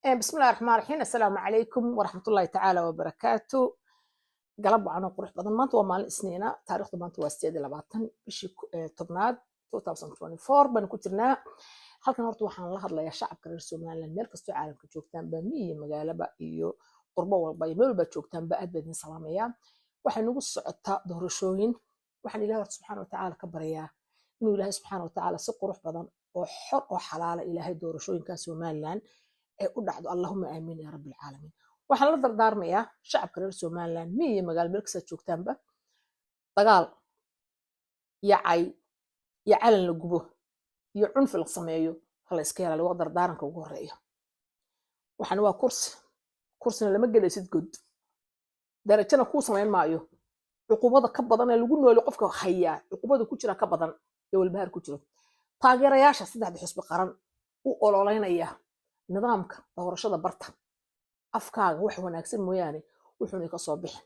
بسم الله الرحمن الرحيم. السلام عليكم ورحمة الله تعالى وبركاته. قلب عنا قروح بدن مانت ومال إسنينا تاريخ مانت واستيدي لبعضن بشي تبناد 2024 بنكترنا halkan horta waxaan la hadlayaa shacabka reer Soomaaliland meel kastoo caalamka joogtaan ba miyi magaalaba iyo qurbo walba iyo meel walba joogtaan ba aad baadin salaamaya waxay nagu socotaa doorashooyin waxaan Ilaahay subxaanahu wa ta'aala ka baryaa inuu Ilaahay subxaanahu wa ta'aala si qurux badan oo xor oo xalaal Ilaahay doorashooyinka Soomaaliland ee u dhacdo Allahumma aamin ya rabbil caalamiin waxaan la dardaarmayaa shacabka reer Soomaaliland miyi magaalo meel kastoo joogtaan ba dagaal yacay ya calan la gubo iyo cunfi la sameeyo hala iska ilaaliyo waa dardaaranka ugu horeeya waxaan waa kursina lama gelaysid god darajana ku sameyn maayo cuqubada ka badan ee lagu nool qofka haya cuqubada ku jira ka badan ee walbahaar ku jiro taageerayaasha saddexda xisbi qaran u ololeynaya nidaamka doorashada barta afkaaga wax wanaagsan mooyaane wuxuu ka soo bixin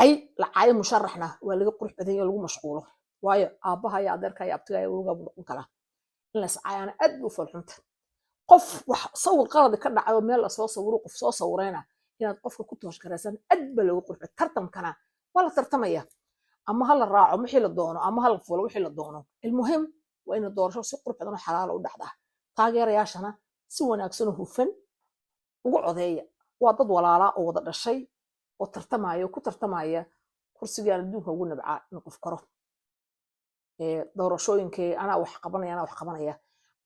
ay la caayo musharaxna waa laga qurux badan yahay lagu mashquulo waayo aabaha iyo adeerka iyo abtiga iyo uga noqon kala in la saayana aad u falxunta qof wax sawir qalad ka dhacayo meel la soo sawiro qof soo sawirayna inaad qofka ku toosh garaysan aad ba lagu qurux tartamkana wala tartamaya ama hal raaco wixii la doono ama hal fulo wixii la doono ilmuhim waa in doorasho si qurux badan oo xalaal u dhacda taageerayaashana si wanaagsan oo hufan ugu codeeya waa dad walaala oo wada dhashay oo tartamaya ku tartamaya kursiga adduunka ugu nabca in qof karo doorashooyinkii ana wax qabanaya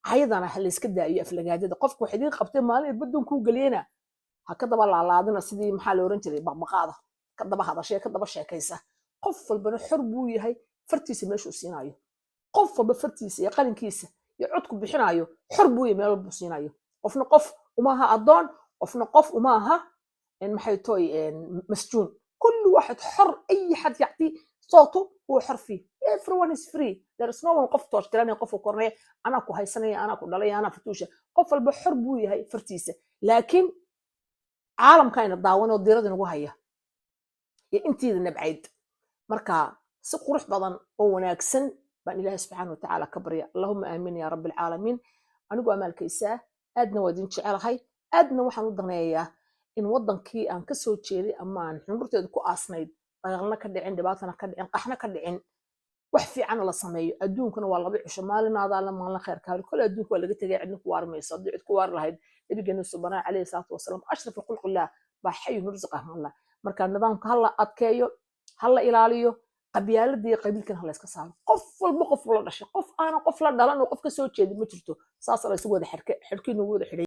ayadana hal iska daayo aflagaadada qofku waxa idin qabtay maalin badun ku galiyana ha ka daba laalaadina sidii maxaa la oran jiray baqbaqaada ka daba hadashay ka daba sheekaysa qof walbana xor buu yahay fartiisa meeshu siinayo qof walba fartiisa iyo qalinkiisa iyo codku bixinayo xor buu yahay meel buu siinayo qofna qof uma aha adoon qofna qof uma aha in maxay tooy masjuun kullu واحد حر اي حد يعطي صوته هو حر فيه everyone is free there is no one qof toosh tirana qof kornay ana ku haysanay ana ku dhalay ana fatuusha qof walba xor buu yahay fartiisa laakiin caalamkayna daawano diirada nagu haya iyo intiida nabcayd marka si qurux badan oo wanaagsan baan Ilaahay subxaanahu wa ta'aala ka barya Allahumma aamin ya rabbil caalamiin anigu amaalkaysa aadna wadin jecelahay aadna waxaan u daneeyaa in wadankii aan ka soo jeeday ama aan xumurteedu ku aasnayd dagaalna ka dhicin dhibaatana ka dhicin qaxna ka dhicin wax fiican la sameeyo adduunkuna waa laba cisho maalinaada la maalin khair kaali kul adduunku waa laga tagay cidna ku waarmayso cid ku waar lahayd nabigeena subhanahu alayhi salaatu wasalaam ashraf alqulqillah ba hayy nurziqahu allah marka nidaamka hal adkeeyo hal ilaaliyo qabyaaladii qabiilkan hal iska saaro qof walba qof la dhashay qof aan qof la dhalan oo qof ka soo jeeday ma jirto saas la isugu wada xirkiinu wada xidhay